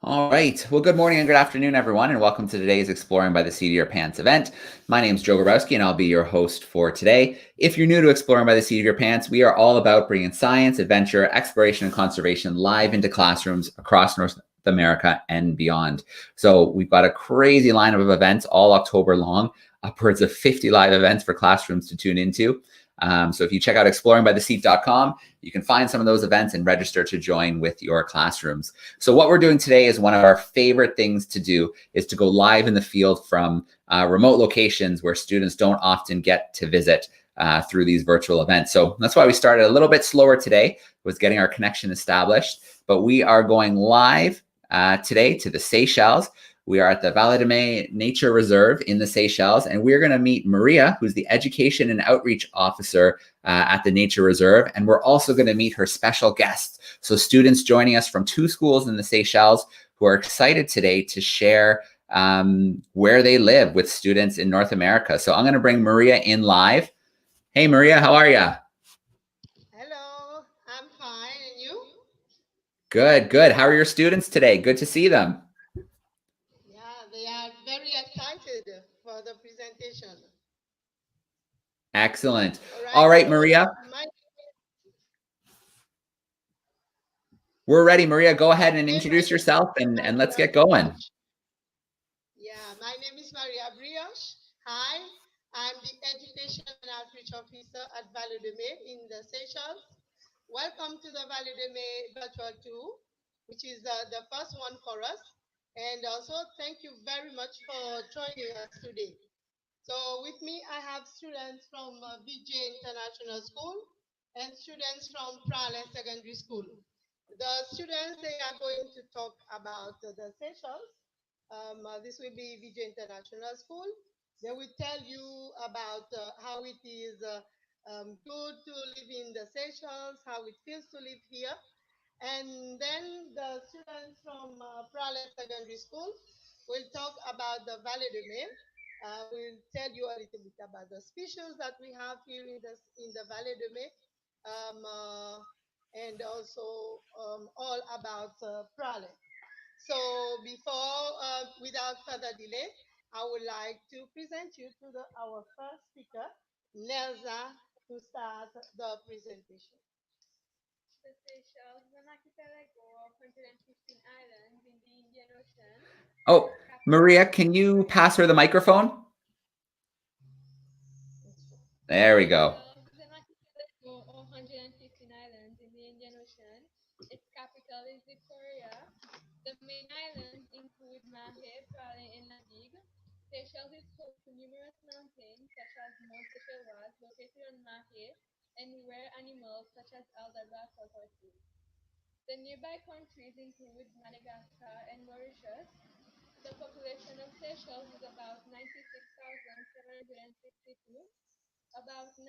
All right. Well, good morning and good afternoon, everyone, and welcome to today's Exploring by the Seat of Your Pants event. My name is Joe Grabowski, and I'll be your host for today. If you're new to Exploring by the Seat of Your Pants, we are all about bringing science, adventure, exploration, and conservation live into classrooms across North America and beyond. So we've got a crazy lineup of events all October long, upwards of 50 live events for classrooms to tune into. So if you check out exploringbytheseat.com, you can find some of those events and register to join with your classrooms. So what we're doing today is one of our favorite things to do is to go live in the field from remote locations where students don't often get to visit through these virtual events. So that's why we started a little bit slower today, was getting our connection established. But we are going live today to the Seychelles. We are at the Vallée de Mai Nature Reserve in the Seychelles, and we're going to meet Maria, who's the Education and Outreach Officer at the Nature Reserve, and we're also going to meet her special guests. So students joining us from 2 schools in the Seychelles who are excited today to share where they live with students in North America. So I'm going to bring Maria in live. Hey, Maria, how are you? Hello, I'm fine. And you? Good, good. How are your students today? Good to see them. Yeah, they are very excited for the presentation. Excellent. All right, All right, so Maria, my we're ready. Maria, go ahead and name introduce is yourself and let's Maria get going. Brioche. Yeah, my name is Maria Brioche. Hi, I'm the Education and Outreach Officer at Vallée de Mai in the Seychelles. Welcome to the Vallée de Mai virtual tour, which is the first one for us. And also, thank you very much for joining us today. So with me, I have students from Vijay International School and students from Praslin Secondary School. The students, they are going to talk about the Seychelles. This will be Vijay International School. They will tell you about how it is good to live in the Seychelles, how it feels to live here. And then the students from Praslin Secondary School will talk about the Valley de Mai. We'll tell you a little bit about the species that we have here in the Valley de Mai, um, uh, and also all about Praslin. So without further delay, I would like to present you to our first speaker, Nelza, to start the presentation. The Seychelles is an archipelago of 115 islands in the Indian Ocean. Oh, Its capital Maria, is can you Victoria. pass her the microphone? There we go. Seychelles is an archipelago of 115 islands in the Indian Ocean. Its capital is Victoria. The main islands include Mahé, Praslin, and Nadig. Seychelles is home to numerous mountains such as Mount Seychelles located on Mahé and rare animals such as Aldabra tortoises. The nearby countries include Madagascar and Mauritius. The population of Seychelles is about 96,762. About 90%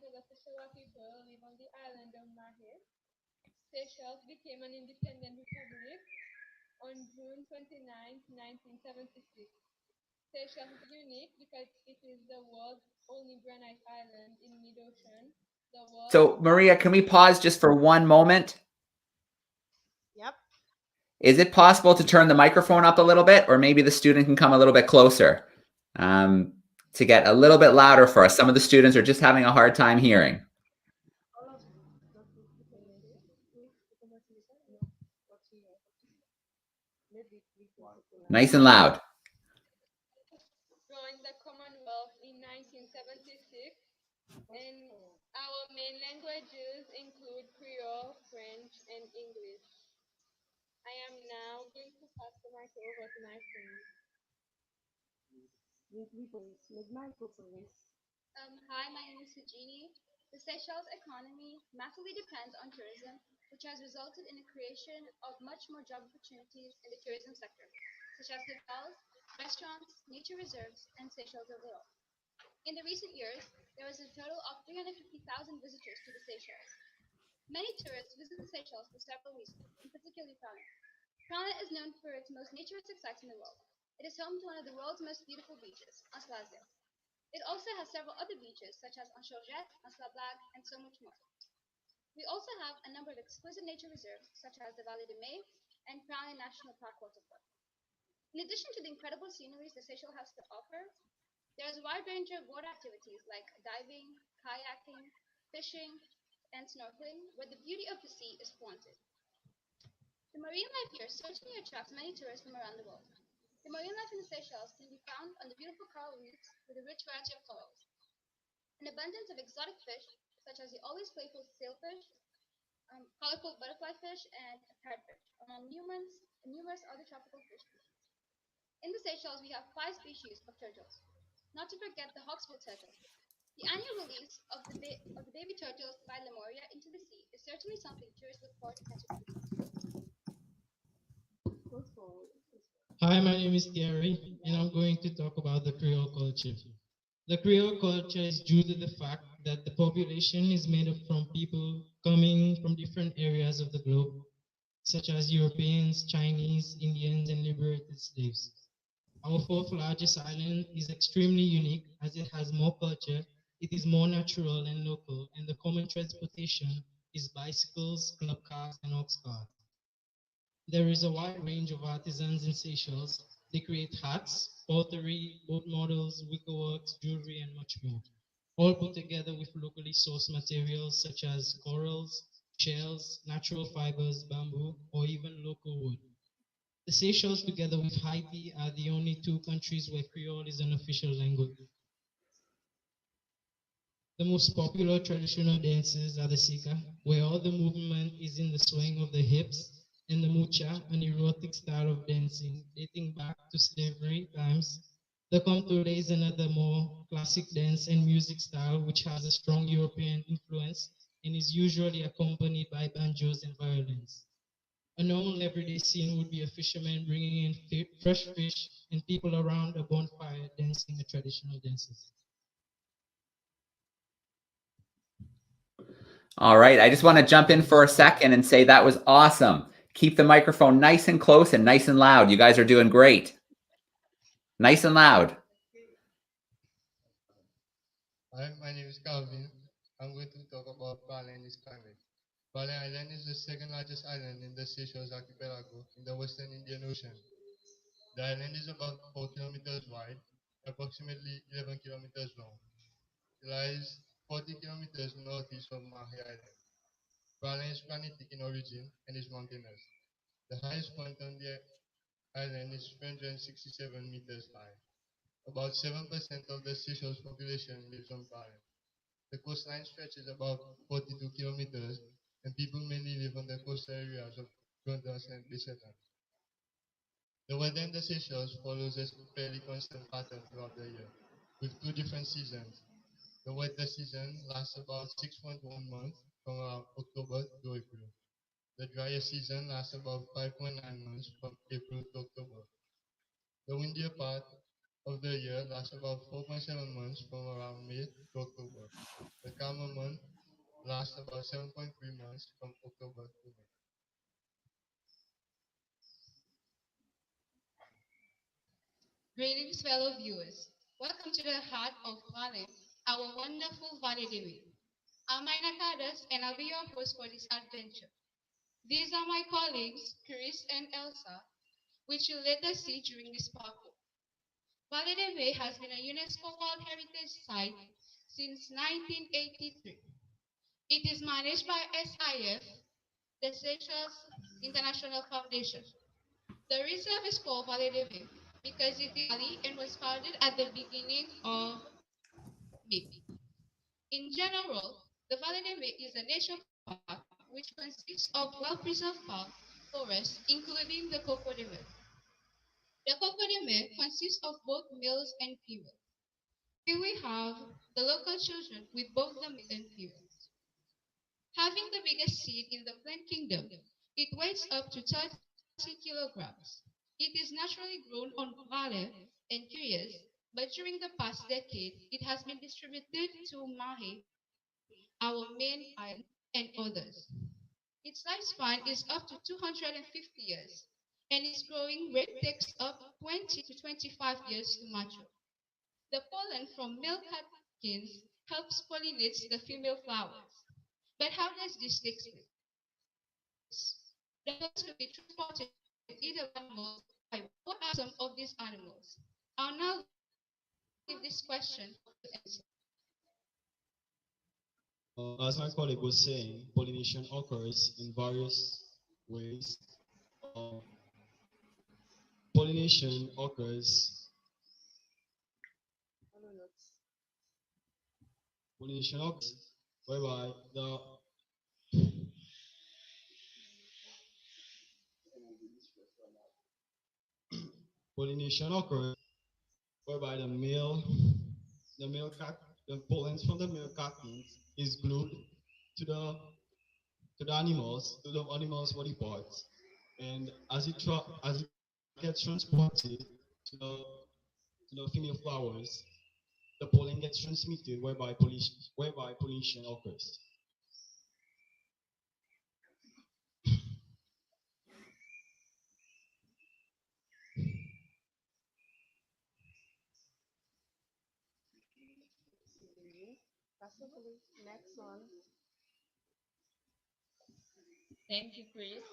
of the Seychelles people live on the island of Mahé. Seychelles became an independent republic on June 29, 1976. Seychelles is unique because it is the world's only granite island in mid-ocean, the world's So, Maria, can we pause just for one moment? Yep. Is it possible to turn the microphone up a little bit, or maybe the student can come a little bit closer um, to get a little bit louder for us? Some of the students are just having a hard time hearing. Nice and loud. joined the Commonwealth in 1976, and our main languages include Creole, French, and English. I am now going to pass the mic over to my friend. Hi, my name is Sajini. The Seychelles economy massively depends on tourism, which has resulted in the creation of much more job opportunities in the tourism sector, such as hotels, restaurants, nature reserves, and Seychelles overall. In the recent years, there was a total of 350,000 visitors to the Seychelles. Many tourists visit the Seychelles for several reasons, in particular Praslin. Praslin is known for its most naturistic sites in the world. It is home to one of the world's most beautiful beaches, Anse. It also has several other beaches such as Endangered, Black, and so much more. We also have a number of exquisite nature reserves such as the Vallée de Mai, and Praslin National Park waterfront. In addition to the incredible sceneries the Seychelles has to offer, there is a wide range of water activities like diving, kayaking, fishing, and snorkeling, where the beauty of the sea is flaunted. The marine life here certainly attracts many tourists from around the world. The marine life in the Seychelles can be found on the beautiful coral reefs with a rich variety of corals, an abundance of exotic fish, such as the always playful sailfish, colorful butterfly fish, and parrotfish, among numerous other tropical fish species. In the Seychelles, we have five species of turtles, not to forget the hawksbill turtle. The annual release of the baby turtles by Lemuria into the sea is certainly something tourists look forward to catching up to. Hi, my name is Thierry, and I'm going to talk about the Creole culture. The Creole culture is due to the fact that the population is made up from people coming from different areas of the globe, such as Europeans, Chinese, Indians, and liberated slaves. Our fourth largest island is extremely unique as it has more culture, it is more natural and local, and the common transportation is bicycles, club cars, and ox carts. There is a wide range of artisans in Seychelles. They create hats, pottery, boat models, wickerworks, jewelry, and much more, all put together with locally sourced materials such as corals, shells, natural fibers, bamboo, or even local wood. The Seychelles, together with Haiti, are the only two countries where Creole is an official language. The most popular traditional dances are the sika, where all the movement is in the swing of the hips, and the mucha, an erotic style of dancing dating back to slavery times. The contour is another more classic dance and music style which has a strong European influence and is usually accompanied by banjos and violins. A normal everyday scene would be a fisherman bringing in fresh fish and people around a bonfire dancing the traditional dances. All right. I just want to jump in for a second and say that was awesome. Keep the microphone nice and close and nice and loud. You guys are doing great. Nice and loud. Hi, my name is Calvin. I'm going to talk about Bali and its climate. Bali Island is the second largest island in the Seychelles archipelago in the Western Indian Ocean. The island is about 4 kilometers wide, approximately 11 kilometers long. It lies 40 kilometers northeast of Mahi Island. Bali is granitic in origin and is mountainous. The highest point on the island is 367 meters high. About 7% of the Seychelles population lives on Bali. The coastline stretches about 42 kilometers, and people mainly live on the coastal areas of Gondas and Bisetan. The weather in the Seychelles follows a fairly constant pattern throughout the year, with two different seasons. The wetter season lasts about 6.1 months, from around October to April. The drier season lasts about 5.9 months, from April to October. The windier part of the year lasts about 4.7 months, from around May to October. The calmer month lasts about 7.3 months, from October to May. Greetings, fellow viewers. Welcome to the heart of Valley, our wonderful Valley de Mai. I'm Ina Cadas, and I'll be your host for this adventure. These are my colleagues, Chris and Elsa, which you'll later see during this parkour. Valley de Mai has been a UNESCO World Heritage Site since 1983. It is managed by SIF, the Seychelles International Foundation. The reserve is called Valley de Mai because it is Valley and was founded at the beginning of May. In general, the Valley de Mai is a nature park which consists of well-preserved park forests, including the coco-de-mer. The coco-de-mer consists of both males and females. Here we have the local children with both the male and females. Having the biggest seed in the plant kingdom, it weighs up to 30 kilograms. It is naturally grown on Vale and Curious, but during the past decade, it has been distributed to Mahe, our main island, and others. Its lifespan is up to 250 years, and its growing rate takes up 20 to 25 years to mature. The pollen from male catkins helps pollinate the female flowers. But how does this take place? that was to be transported either by animals or by boat. What are some of these animals? I'll now give this question to answer. As my colleague was saying, pollination occurs in various ways. Pollination occurs. Pollination occurs whereby the pollination occurs whereby the pollens from the male cocktails is glued to the animals body parts, and as it gets transported to the female flowers, the pollen gets transmitted, whereby pollination occurs. Next one. Thank you, Chris.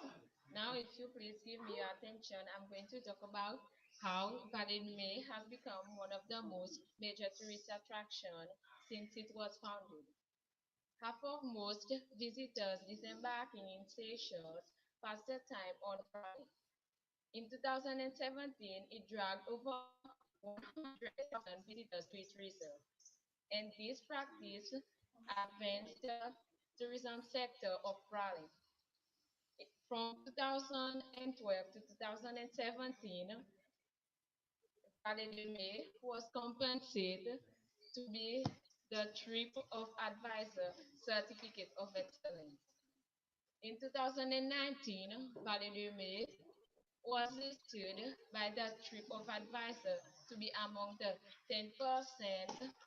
Now, if you please give me your attention, I'm going to talk about how Vallée de Mai has become one of the most major tourist attractions since it was founded. Half of most visitors disembarking in Seychelles pass their time on Prague. In 2017, it dragged over 100,000 visitors to its resort, and this practice advanced the tourism sector of Prague. From 2012 to 2017, Vallée de Mai was compensated to be the Trip of Advisor Certificate of Excellence. In 2019, Vallée de Mai was listed by the Trip of Advisor to be among the 10%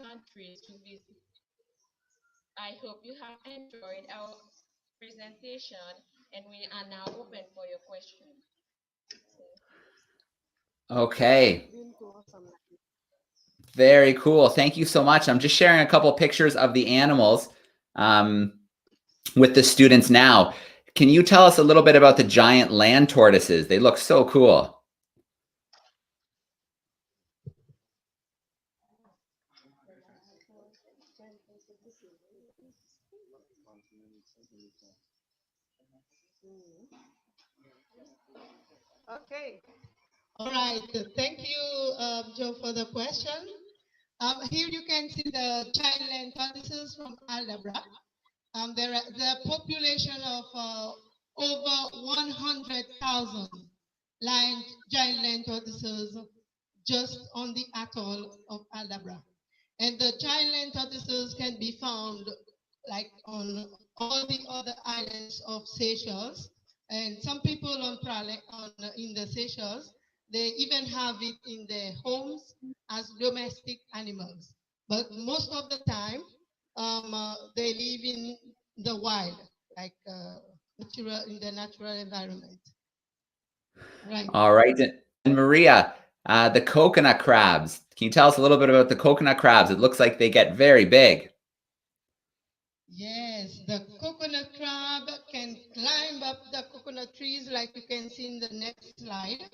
countries to visit. I hope you have enjoyed our presentation, and we are now open for your questions. Okay. Very cool. Thank you so much. I'm just sharing a couple pictures of the animals with the students now. Can you tell us a little bit about the giant land tortoises? They look so cool. Okay. All right. Thank you, Joe, for the question. Here you can see the giant land tortoises from Aldabra. There are the population of over 100,000 giant land tortoises just on the atoll of Aldabra. And the giant land tortoises can be found like on all the other islands of Seychelles. And some people in the Seychelles, they even have it in their homes as domestic animals. But most of the time, they live in the wild, like in the natural environment. Right. All right. And Maria, the coconut crabs. Can you tell us a little bit about the coconut crabs? It looks like they get very big. Yes, the coconut crab can climb up the coconut trees like you can see in the next slide.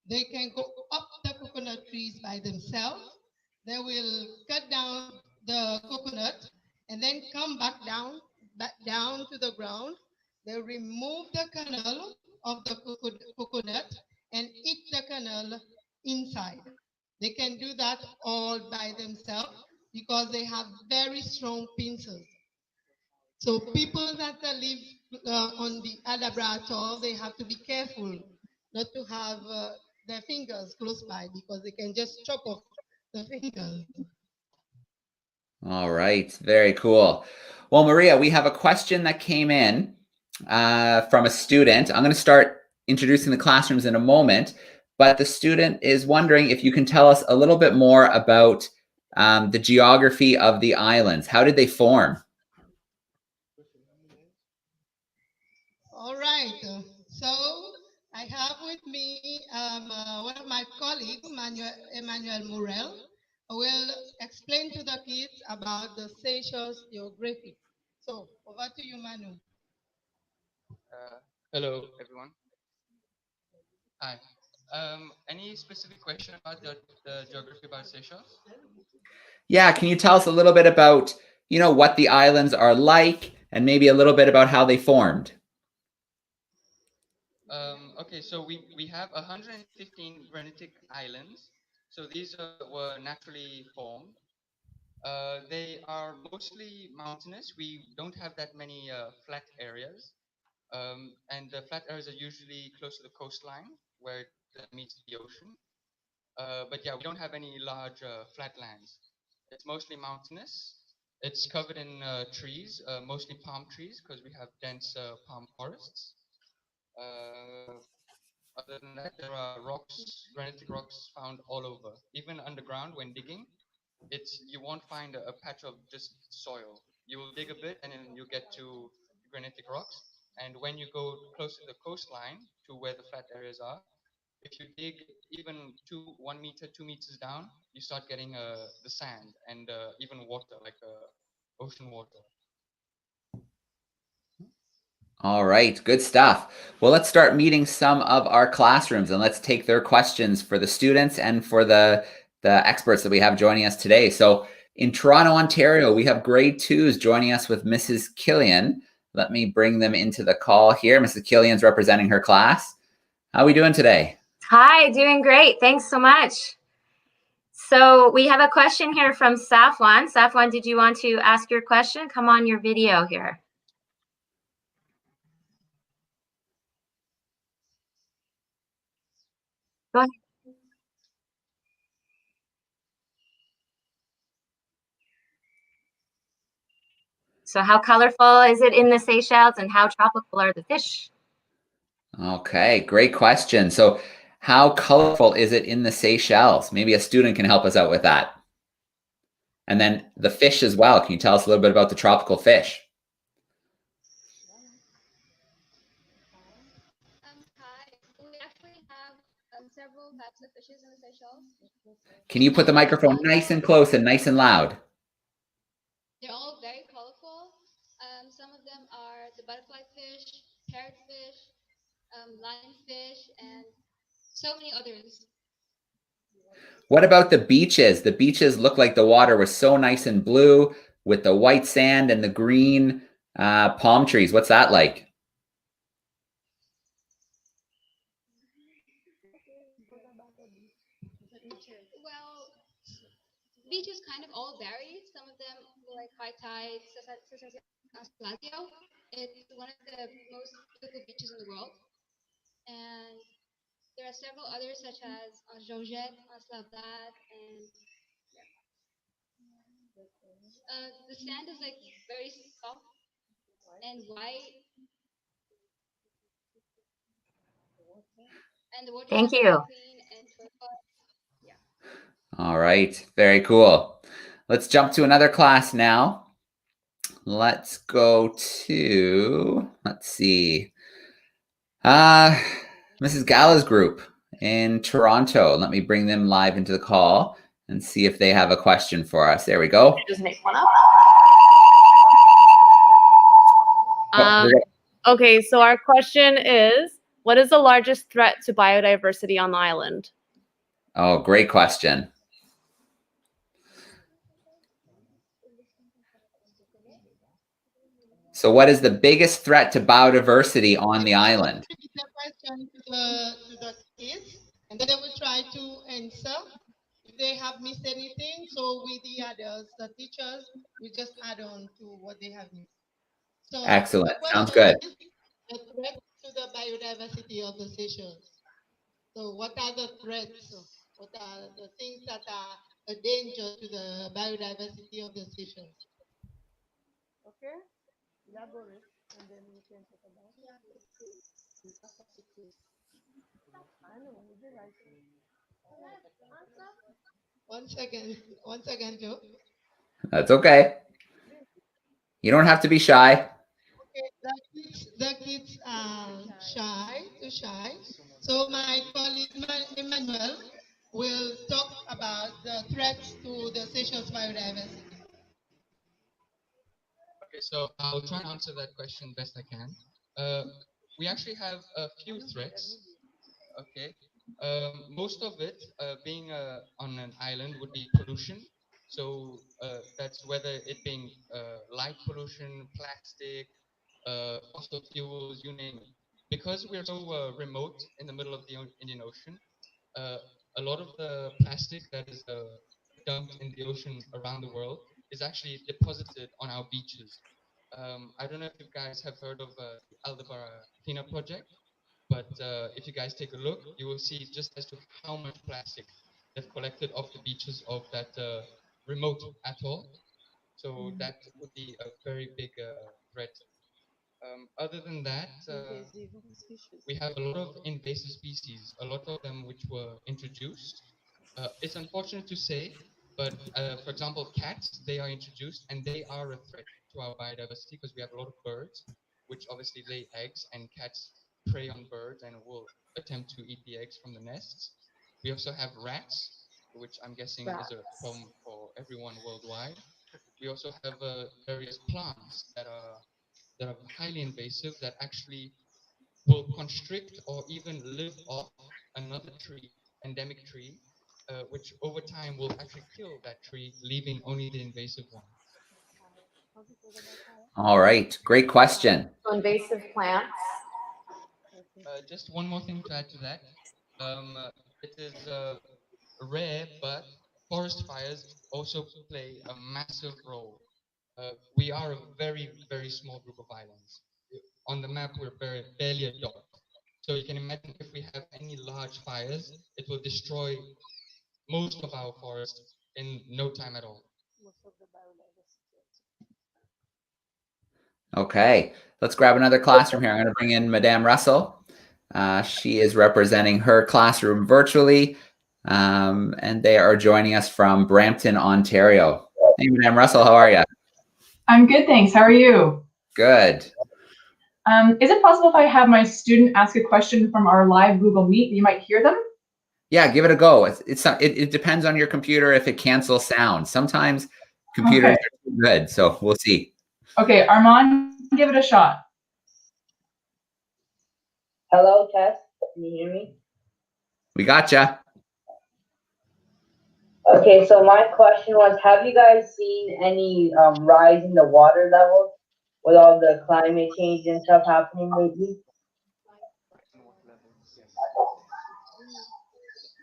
They can go up the coconut trees by themselves. They will cut down the coconut and then come back down to the ground. They remove the kernel of the coconut and eat the kernel inside. They can do that all by themselves because they have very strong pincers. So people that live on the Aldabra atoll, they have to be careful not to have their fingers close by because they can just chop off the fingers. All right, very cool. Well, Maria, we have a question that came in from a student. I'm going to start introducing the classrooms in a moment, but the student is wondering if you can tell us a little bit more about the geography of the islands. How did they form? All right. So I have with me one of my colleagues, Emmanuel Morel, who will explain to the kids about the Seychelles geography. So over to you, Manu. Hello, everyone. Hi. Any specific question about the geography about Seychelles? Yeah, can you tell us a little bit about, what the islands are like and maybe a little bit about how they formed? Okay, so we have 115 granitic islands. So these were naturally formed. They are mostly mountainous. We don't have that many flat areas. And the flat areas are usually close to the coastline where it meets the ocean. But yeah, we don't have any large flatlands. It's mostly mountainous. It's covered in trees, mostly palm trees, because we have dense palm forests. Other than that, there are rocks, granitic rocks found all over. Even underground, when digging, you won't find a patch of just soil. You will dig a bit, and then you get to granitic rocks. And when you go close to the coastline, to where the flat areas are, if you dig even 1 meter, 2 meters down, you start getting the sand and even water, like ocean water. All right, good stuff. Well, let's start meeting some of our classrooms and let's take their questions for the students and for the experts that we have joining us today. So in Toronto, Ontario, we have grade 2s joining us with Mrs. Killian. Let me bring them into the call here. Mrs. Killian's representing her class. How are we doing today? Hi, doing great. Thanks so much. So we have a question here from Safwan. Safwan, did you want to ask your question? Come on your video here. Go ahead. So how colorful is it in the Seychelles and how tropical are the fish? Okay, great question. So how colorful is it in the Seychelles? Maybe a student can help us out with that. And then the fish as well. Can you tell us a little bit about the tropical fish? Hi. We actually have several types of fishes in the Seychelles. Can you put the microphone nice and close and nice and loud? They're all very colorful. Some of them are the butterfly fish, parrotfish, lionfish, and so many others. What about the beaches? The beaches look like the water was so nice and blue with the white sand and the green palm trees. What's that like? Well, beaches kind of all vary. Some of them like high tide, such as Splatio. It's one of the most beautiful beaches in the world. And there are several others such as Georgette, Slavdat, and the sand is like very soft and white, and the water Thank is very you. clean and turquoise. Yeah. All right, very cool. Let's jump to another class now. Let's go to, let's see, Mrs. Gala's group in Toronto. Let me bring them live into the call and see if they have a question for us. There we go. Just make one up. Oh, Okay, so our question is, what is the largest threat to biodiversity on the island? oh, great question. So what is the biggest threat to biodiversity on the island? The question to the kids, and then they will try to answer if they have missed anything. So with the others, the teachers, we just add on to what they have missed. So Excellent. the Sounds question good. is the threat to the biodiversity of the Seychelles. So what are the threats? What are the things that are a danger to the biodiversity of the Seychelles? Okay, elaborate, and then we can talk about it. I know, would you like to? Once again, Joe. That's okay. You don't have to be shy. Okay, the kids are too shy. So my colleague Emmanuel will talk about the threats to the Seychelles biodiversity. Okay, so I'll try and answer that question best I can. we actually have a few threats. Okay, most of it being on an island would be pollution. So that's whether it being light pollution, plastic, fossil fuels, you name it. Because we're so remote in the middle of the Indian Ocean, uh, a lot of the plastic that is dumped in the ocean around the world is actually deposited on our beaches. I don't know if you guys have heard of the Aldebaran Cleanup Project, but if you guys take a look, you will see just as to how much plastic they've collected off the beaches of that remote atoll. So that would be a very big threat. Other than that, we have a lot of invasive species, a lot of them which were introduced. It's unfortunate to say, but for example, cats, they are introduced and they are a threat to our biodiversity because we have a lot of birds, which obviously lay eggs, and cats prey on birds and will attempt to eat the eggs from the nests. We also have rats, which I'm guessing is a problem for everyone worldwide. We also have various plants that are highly invasive that actually will constrict or even live off another tree, endemic tree, which over time will actually kill that tree, leaving only the invasive one. All right, great question. Invasive plants. Just one more thing to add to that. It is rare, but forest fires also play a massive role. We are a very, very small group of islands. On the map, we're barely a dot. So you can imagine if we have any large fires, it will destroy most of our forest in no time at all. Okay, let's grab another classroom here. I'm going to bring in Madame Russell. She is representing her classroom virtually, and they are joining us from Brampton, Ontario. Hey, Madame Russell, how are you? I'm good, thanks. How are you? Good. Is it possible if I have my student ask a question from our live Google Meet? You might hear them? Yeah, give it a go. It depends on your computer if it cancels sound. Sometimes computers are too good, so we'll see. Okay, Armand, give it a shot. Hello, Tess. Can you hear me? We gotcha. Okay, so my question was, have you guys seen any rise in the water level with all the climate change and stuff happening lately?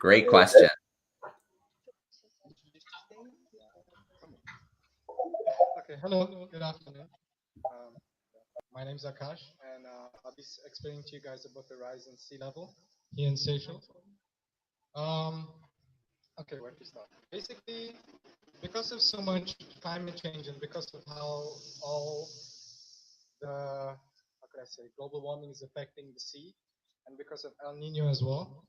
Great question. Okay, hello, good afternoon. My name is Akash, and I'll be explaining to you guys about the rise in sea level here in Seychelles. Okay, where to start? Basically, because of so much climate change and because of how all the, how could I say, global warming is affecting the sea, and because of El Nino as well,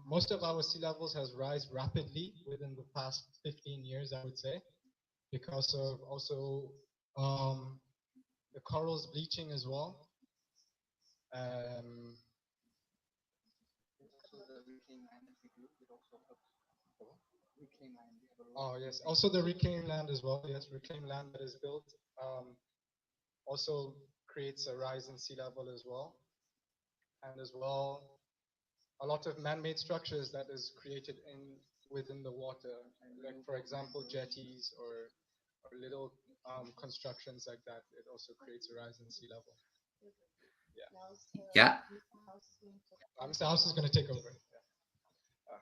most of our sea levels has risen rapidly within the past 15 years, I would say, because of also the corals bleaching as well. Oh yes, also the reclaimed land as well. Yes, reclaimed land that is built also creates a rise in sea level as well, and as well a lot of man-made structures that is created within the water, like for example jetties or little constructions like that. It also creates a rise in sea level. Yeah. Mr. House is going to take over.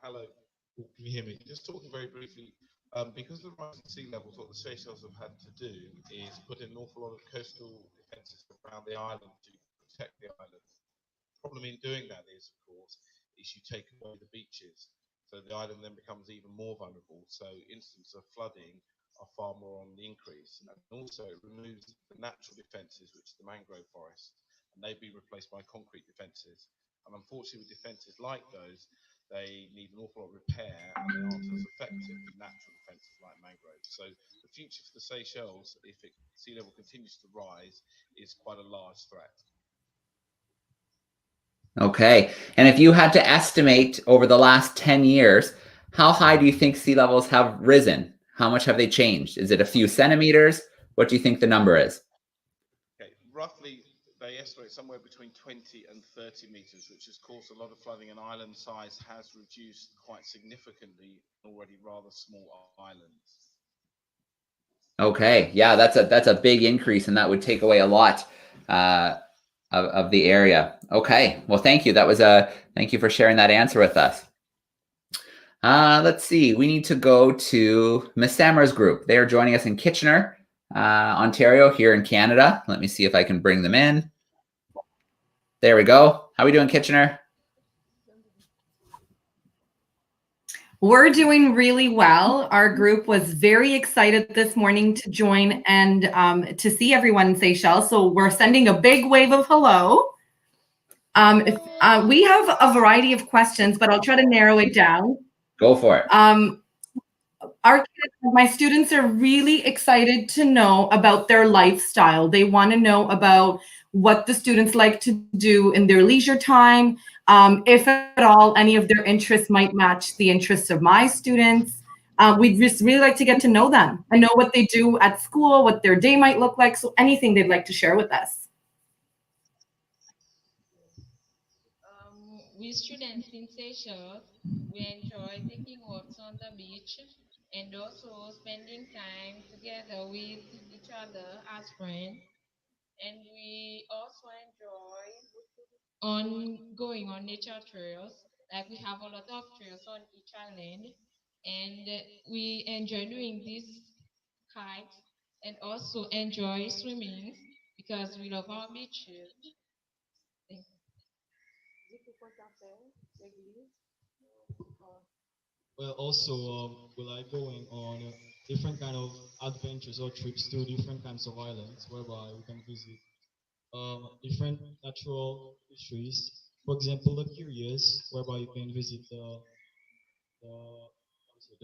Hello, can you hear me? Just talking very briefly, because of the rise in sea levels, what the Seychelles have had to do is put in an awful lot of coastal defences around the island to protect the island. The problem in doing that is, of course, is you take away the beaches, so the island then becomes even more vulnerable. So instances of flooding are far more on the increase, and also it removes the natural defences, which is the mangrove forest, and they've been replaced by concrete defences. And unfortunately, with defences like those, they need an awful lot of repair, and they aren't as effective as natural defences like mangroves. So the future for the Seychelles, if sea level continues to rise, is quite a large threat. Okay, and if you had to estimate over the last 10 years, how high do you think sea levels have risen? How much have they changed? Is it a few centimeters? What do you think the number is? Okay, roughly they estimate somewhere between 20 and 30 meters, which has caused a lot of flooding, and island size has reduced quite significantly already rather small islands. Okay, yeah, that's a big increase, and that would take away a lot of the area. Okay, well, thank you. Thank you for sharing that answer with us. Let's see. We need to go to Miss Samra's group. They are joining us in Kitchener, Ontario, here in Canada. Let me see if I can bring them in. There we go. How are we doing, Kitchener? We're doing really well. Our group was very excited this morning to join and to see everyone in Seychelles. So we're sending a big wave of hello. We have a variety of questions, but I'll try to narrow it down. Go for it. My students are really excited to know about their lifestyle. They want to know about what the students like to do in their leisure time, if at all any of their interests might match the interests of my students. We'd just really like to get to know them and know what they do at school, what their day might look like, so anything they'd like to share with us. We students in Seychelles, we enjoy taking walks on the beach and also spending time together with each other as friends. And we also enjoy going on nature trails. Like we have a lot of trails on each island, and we enjoy doing these hikes and also enjoy swimming because we love our beaches. Well, also, we like going on different kind of adventures or trips to different kinds of islands, whereby we can visit different natural histories. For example, the Curious, whereby you can visit the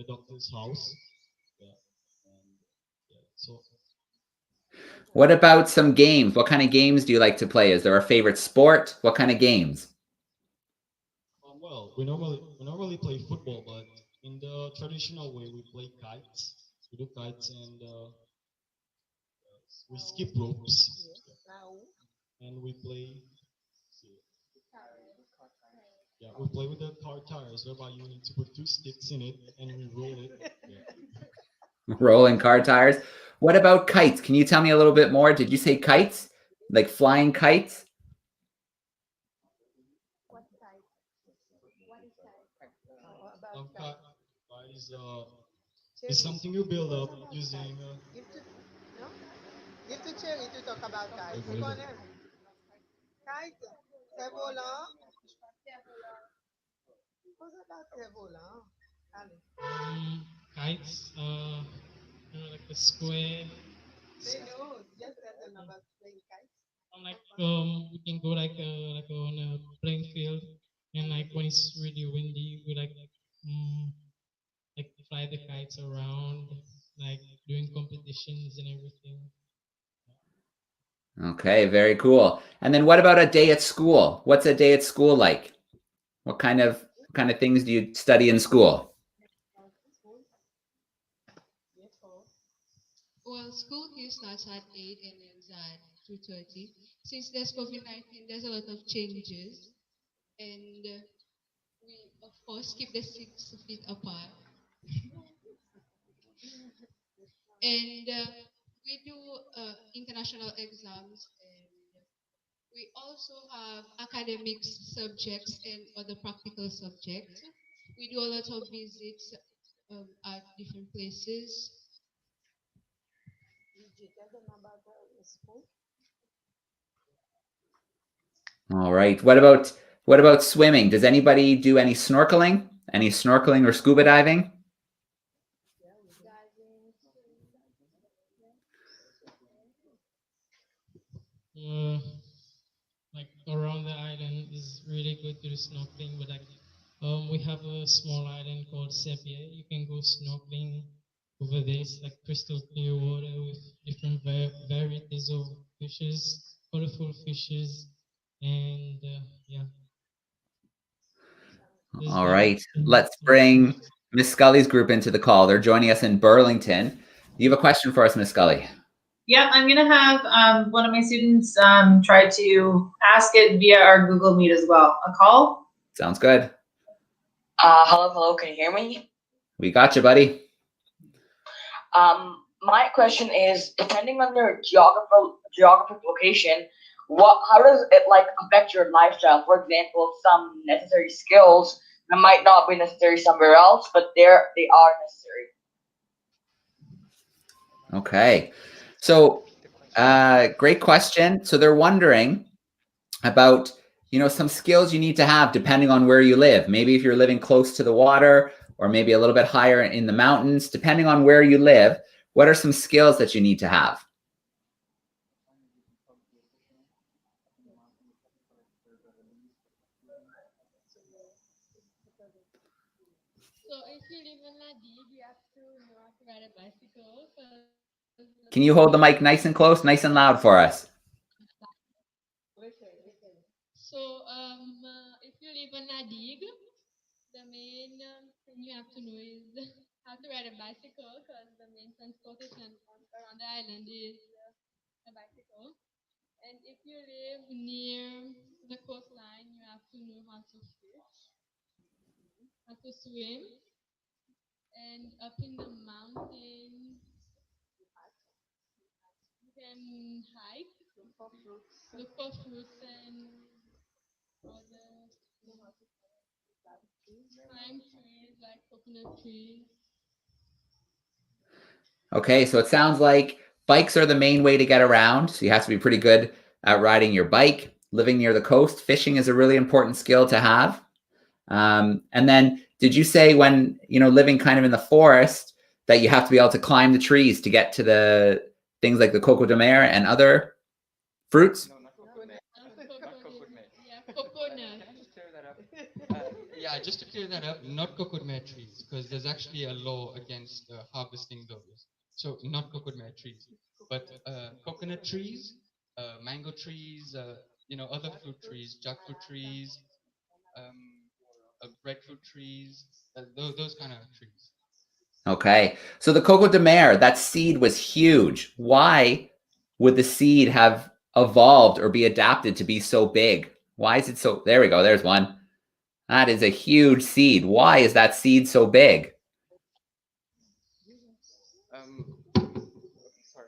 doctor's house. Yeah, and yeah, so. What about some games? What kind of games do you like to play? Is there a favorite sport? What kind of games? Well, we normally play football, but in the traditional way, we play kites. We do kites and we skip ropes, and we play. Yeah, we play with the car tires, whereby you need to put 2 sticks in it and we roll it. Yeah. Rolling car tires. What about kites? Can you tell me a little bit more? Did you say kites? Like flying kites? It's something you build up using. Give to Cherry to talk about kites. Come on in. Kites, c'est volant. What's about c'est volant? Allez. Kites, like a square. They know. Just tell them about playing kites. We can go like on a playing field, and like when it's really windy, we like fly the kites around, like doing competitions and everything. Okay, very cool. And then what about a day at school? What's a day at school like? What kind of things do you study in school? Well, school here starts at 8 and ends at 2:30. Since there's COVID-19, there's a lot of changes, and we of course keep the 6 feet apart. And we do international exams, and we also have academic subjects and other practical subjects. We do a lot of visits at different places. All right. What about swimming? Does anybody do any snorkeling? Any snorkeling or scuba diving? Like around the island is really good to do snorkeling, but like we have a small island called Sepia. You can go snorkeling over there. It's like crystal clear water with different varieties of fishes, colorful fishes, and yeah. All right. Let's bring Miss Scully's group into the call. They're joining us in Burlington. You have a question for us, Miss Scully? Yeah, I'm gonna have one of my students try to ask it via our Google Meet as well. A call? Sounds good. Hello, can you hear me? We got you, buddy. My question is, depending on your geographic location, how does it like affect your lifestyle? For example, some necessary skills that might not be necessary somewhere else, but there they are necessary. Okay. So, great question. So they're wondering about, some skills you need to have depending on where you live. Maybe if you're living close to the water or maybe a little bit higher in the mountains, depending on where you live, what are some skills that you need to have? So if you live in Nadi, you have to know how to ride a bicycle. Can you hold the mic nice and close, nice and loud for us? So if you live in Nadig, the main thing you have to know is how to ride a bicycle, because the main transportation around the island is a bicycle. And if you live near the coastline, you have to know how to fish, how to swim, and up in the mountains, you can hike, look for fruits and other climb trees like coconut trees. Okay, so it sounds like bikes are the main way to get around. So you have to be pretty good at riding your bike, living near the coast. Fishing is a really important skill to have. And then did you say when, living kind of in the forest that you have to be able to climb the trees to get to the things like the coco-de-mer and other fruits? Yeah, just to clear that up, not coco-de-mer trees, because there's actually a law against harvesting those. So not coco-de-mer trees, but coconut trees, mango trees, other fruit trees, jackfruit trees, breadfruit trees, those kind of trees. Okay, so the coco-de-mer, that seed was huge. Why would the seed have evolved or be adapted to be so big? Why is it so? There we go. There's one. That is a huge seed. Why is that seed so big? Sorry.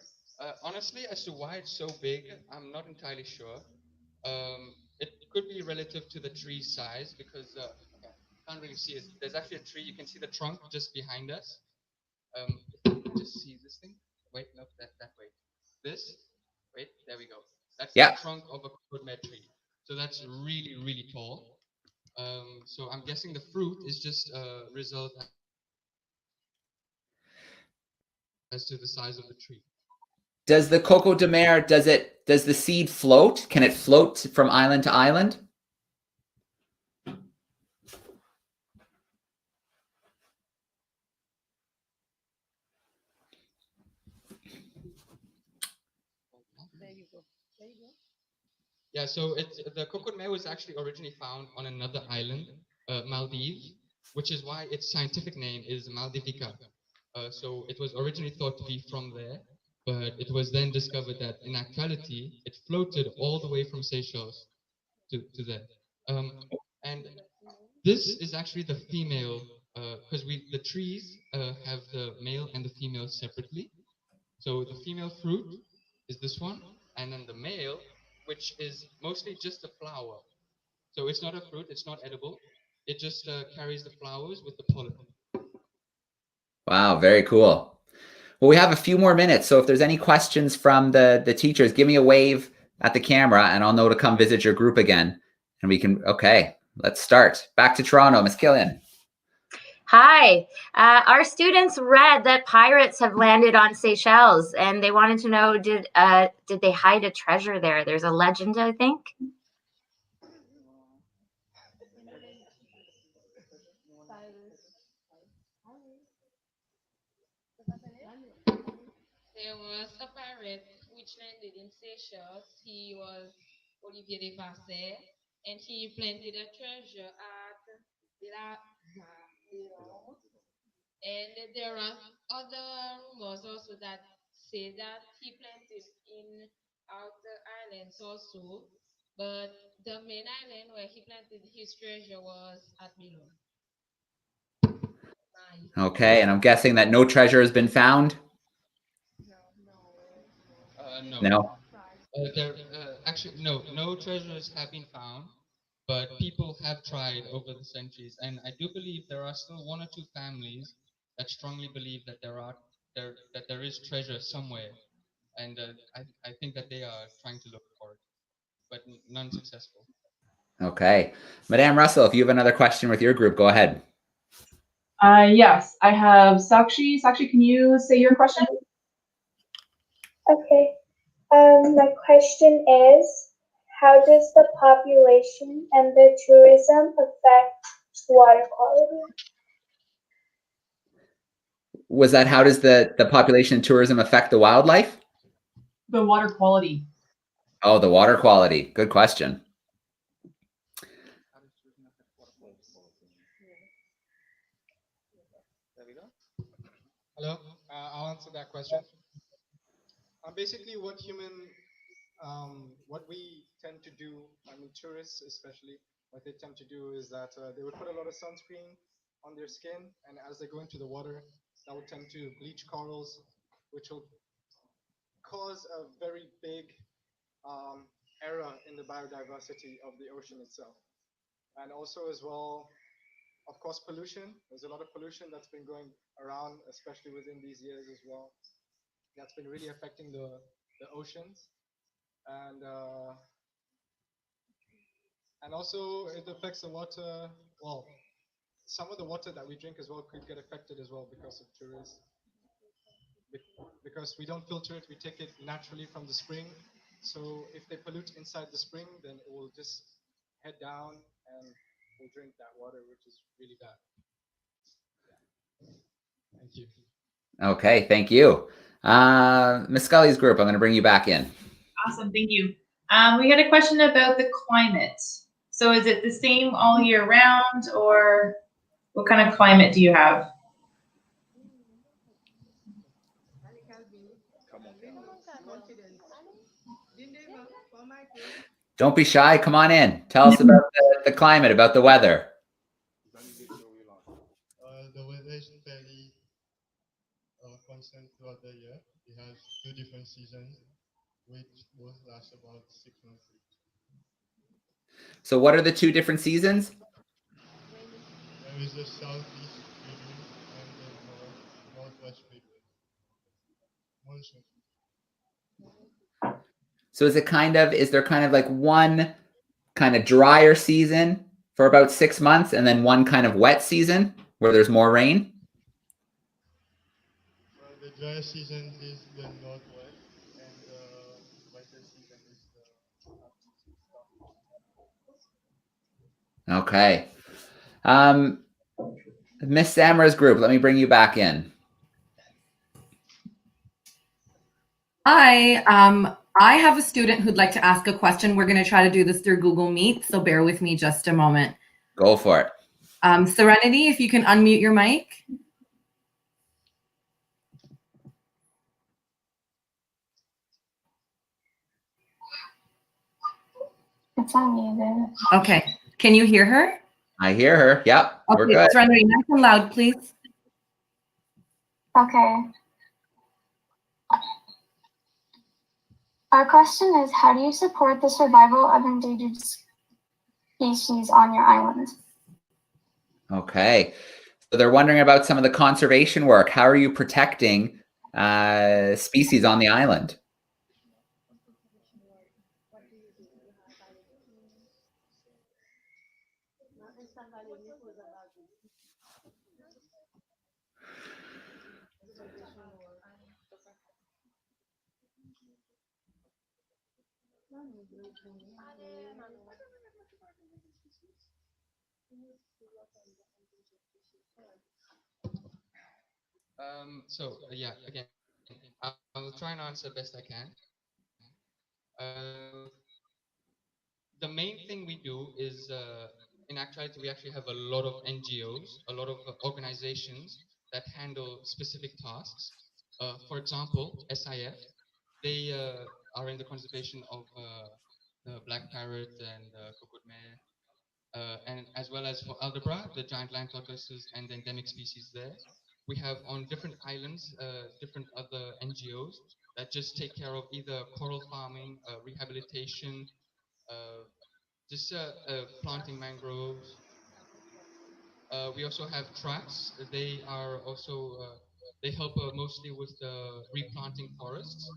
Honestly, as to why it's so big, I'm not entirely sure. It could be relative to the tree size because can't really see it. There's actually a tree. You can see the trunk just behind us. Just see this thing. Wait, no, that way. This. Wait, there we go. That's the trunk of a coconut tree. So that's really, really tall. So I'm guessing the fruit is just a result as to the size of the tree. Does the coco-de-mer, does the seed float? Can it float from island to island? Yeah, so the coco-de-mer was actually originally found on another island, Maldives, which is why its scientific name is Maldivica. So it was originally thought to be from there, but it was then discovered that in actuality, it floated all the way from Seychelles to there. And this is actually the female, because the trees have the male and the female separately. So the female fruit is this one, and then the male, which is mostly just a flower. So it's not a fruit, it's not edible. It just carries the flowers with the pollen. Wow, very cool. Well, we have a few more minutes, so if there's any questions from the teachers, give me a wave at the camera and I'll know to come visit your group again. And we can, okay, let's start. Back to Toronto, Miss Killian. Hi, our students read that pirates have landed on Seychelles and they wanted to know, did they hide a treasure there? There's a legend, I think. There was a pirate which landed in Seychelles. He was Olivier de Vasseur, and he planted a treasure at La and there are other rumors also that say that he planted in outer islands also, but the main island where he planted his treasure was at below. Okay, and I'm guessing that no treasure has been found? No. No? Actually, no treasures have been found, but people have tried over the centuries, and I do believe there are still one or two families that strongly believe that there is treasure somewhere, and I think that they are trying to look for it, but none successful. Okay. Madame Russell, if you have another question with your group, go ahead. Yes, I have Sakshi. Sakshi, can you say your question? Okay. My question is, how does the population and the tourism affect water quality? Was that how does the population and tourism affect the wildlife? The water quality. Oh, the water quality. Good question. Hello, I'll answer that question. Basically, what we tend to do, I mean, tourists especially, what they tend to do is that they would put a lot of sunscreen on their skin, and as they go into the water, that would tend to bleach corals, which will cause a very big error in the biodiversity of the ocean itself. And also as well, of course, pollution. There's a lot of pollution that's been going around, especially within these years as well. That's been really affecting the oceans. And also it affects the water. Well, some of the water that we drink as well could get affected as well because of tourists. Because we don't filter it, we take it naturally from the spring. So if they pollute inside the spring, then it will just head down and we'll drink that water, which is really bad. Thank you. Okay, thank you. Ms. Scully's group, I'm going to bring you back in. Awesome, thank you. We had a question about the climate. So is it the same all year round, or what kind of climate do you have? Don't be shy. Come on in. Tell us about the climate, about the weather. The weather is fairly constant throughout the year. It has 2 different seasons, which both last about 6 months each. So what are the 2 different seasons? There is the southeast region and the northwest region. Monsoon. So is there kind of like one kind of drier season for about 6 months and then one kind of wet season where there's more rain? The dry season is the northwest, and the wetter season is the southeast. Okay. Miss Samra's group, let me bring you back in. Hi, I have a student who'd like to ask a question. We're going to try to do this through Google Meet, so bear with me just a moment. Go for it. Serenity, if you can unmute your mic. It's unmuted. Okay. Can you hear her? I hear her. Yep. Okay, We're good. Serenity, nice and loud, please. Okay. Our question is, how do you support the survival of endangered species on your island? Okay. So they're wondering about some of the conservation work. How are you protecting species on the island? Yeah, again, I'll try and answer best I can. The main thing we do is, in actuality, we actually have a lot of NGOs, a lot of organizations that handle specific tasks. For example, SIF, they are in the conservation of the black parrot and coco-de-mer, and as well as for Aldabra, the giant land tortoises and the endemic species there. We have on different islands, different other NGOs that just take care of either coral farming, rehabilitation, just planting mangroves. We also have tracks. They are also they help mostly with the replanting forests.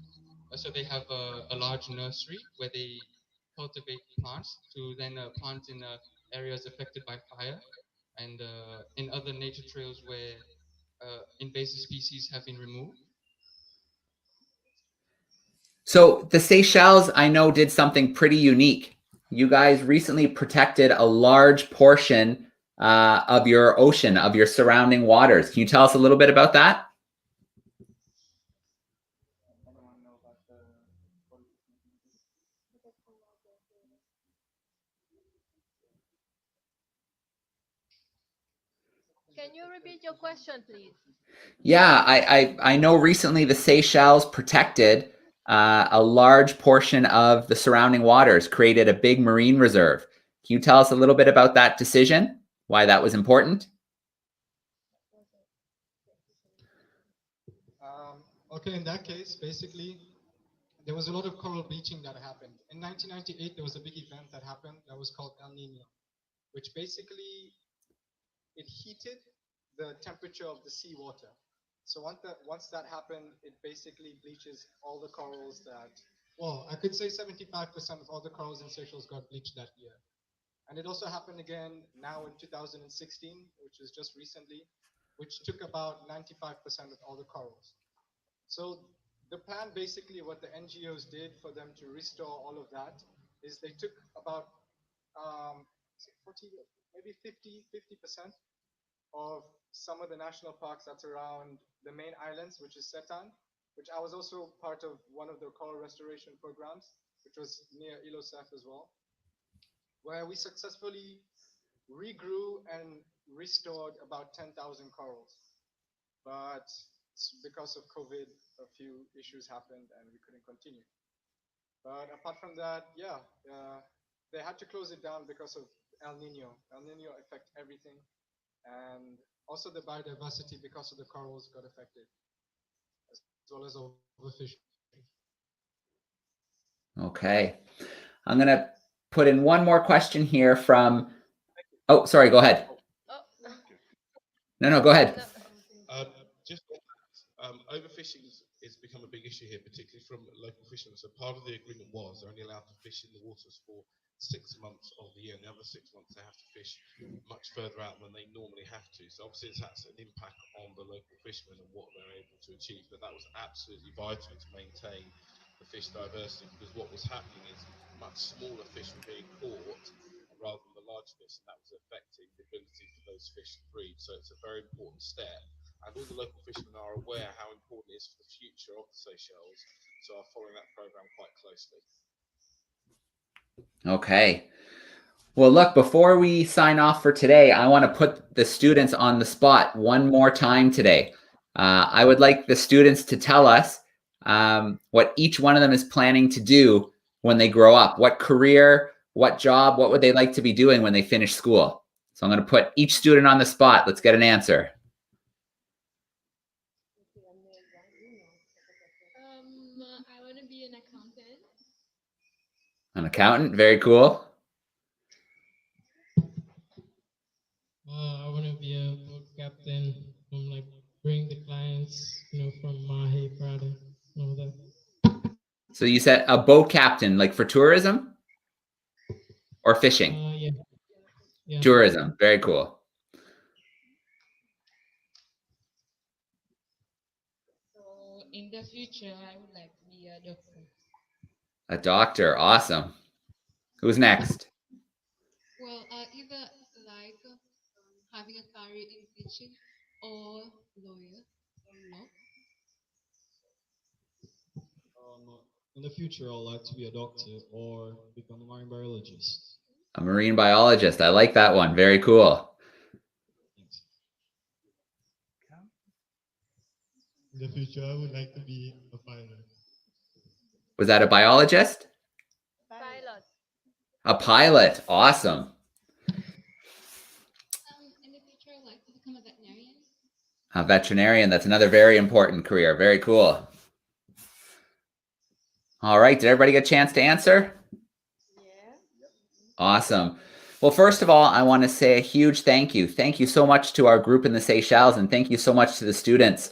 So they have a large nursery where they cultivate plants to then plant in areas affected by fire and in other nature trails where invasive species have been removed. So the Seychelles, I know, did something pretty unique. You guys recently protected a large portion of your ocean, of your surrounding waters. Can you tell us a little bit about that? Can you repeat your question, please? Yeah, I know recently the Seychelles protected a large portion of the surrounding waters, created a big marine reserve. Can you tell us a little bit about that decision, why that was important? Okay, in that case, basically, there was a lot of coral bleaching that happened. In 1998, there was a big event that happened that was called El Nino, which basically, it heated the temperature of the seawater. So once that happened, it basically bleaches all the corals that, well, I could say 75% of all the corals in Seychelles got bleached that year. And it also happened again now in 2016, which is just recently, which took about 95% of all the corals. So the plan, basically what the NGOs did for them to restore all of that is they took about 40, maybe 50% of some of the national parks that's around the main islands, which is Setan, which I was also part of one of the coral restoration programs, which was near Ilosef as well, where we successfully regrew and restored about 10,000 corals. But because of COVID, a few issues happened and we couldn't continue. But apart from that, yeah, they had to close it down because of El Nino. El Nino affect everything. And also the biodiversity, because of the corals, got affected, as well as overfishing. Okay. I'm going to put in one more question here from, oh, sorry, go ahead. No, go ahead. Just overfishing has become a big issue here, particularly from local fishermen. So part of the agreement was they're only allowed to fish in the waters for 6 months of the year, and the other 6 months they have to fish much further out than they normally have to. So obviously that's an impact on the local fishermen and what they're able to achieve. But that was absolutely vital to maintain the fish diversity, because what was happening is much smaller fish were being caught rather than the large fish, and that was affecting the ability for those fish to breed. So it's a very important step, and all the local fishermen are aware how important it is for the future of the Seychelles, so are following that program quite closely. Okay. Well, look, before we sign off for today, I want to put the students on the spot one more time today. I would like the students to tell us what each one of them is planning to do when they grow up. What career, what job, what would they like to be doing when they finish school? So I'm going to put each student on the spot. Let's get an answer. I want to be an accountant. An accountant, very cool. I want to be a boat captain, from like bring the clients, from Mahe, Prada, all that. So you said a boat captain, like for tourism or fishing? Yeah. Tourism, very cool. So in the future, I would like to be a doctor. A doctor, awesome. Who's next? Well, either like having a career in teaching or lawyer or law. In the future, I'd like to be a doctor or become a marine biologist. A marine biologist. I like that one. Very cool. In the future, I would like to be a pilot. Was that a biologist? Pilot. A pilot. Awesome. In the future, I'd like to become a veterinarian. A veterinarian. That's another very important career. Very cool. All right. Did everybody get a chance to answer? Awesome. Well, first of all, I want to say a huge thank you. Thank you so much to our group in the Seychelles, and thank you so much to the students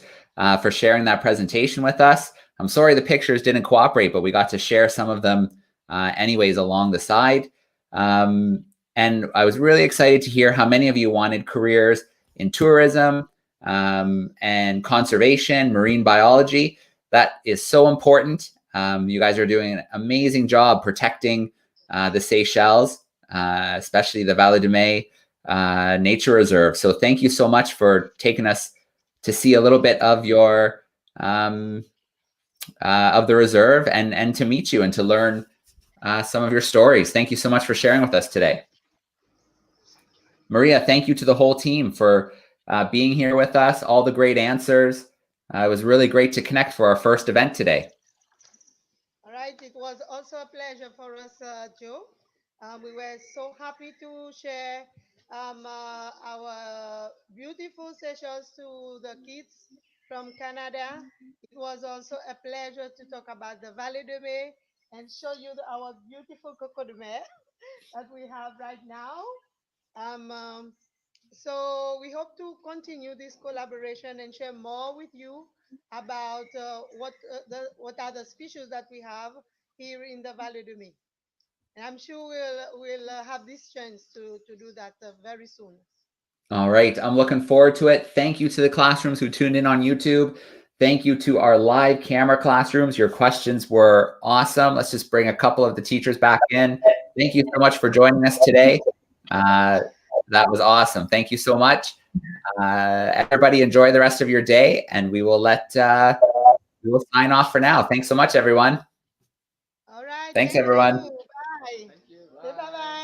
for sharing that presentation with us. I'm sorry the pictures didn't cooperate, but we got to share some of them anyways along the side. And I was really excited to hear how many of you wanted careers in tourism and conservation, marine biology. That is so important. You guys are doing an amazing job protecting the Seychelles, especially the Vallée de Mai Nature Reserve. So thank you so much for taking us to see a little bit of your of the reserve and to meet you and to learn some of your stories. Thank you so much for sharing with us today. Maria, thank you to the whole team for being here with us, all the great answers. It was really great to connect for our first event today. All right, it was also a pleasure for us, Joe. We were so happy to share our beautiful sessions to the kids from Canada. It was also a pleasure to talk about the Vallée de Mai and show you our beautiful coco-de-mer that we have right now. So we hope to continue this collaboration and share more with you about what are the species that we have here in the Vallée de Mai. And I'm sure we'll have this chance to do that very soon. All right, I'm looking forward to it. Thank you to the classrooms who tuned in on YouTube. Thank you to our live camera classrooms. Your questions were awesome. Let's just bring a couple of the teachers back in. Thank you so much for joining us today. That was awesome. Thank you so much. Everybody enjoy the rest of your day, and we will sign off for now. Thanks so much, everyone. All right. Thanks, everyone. Bye. Bye-bye.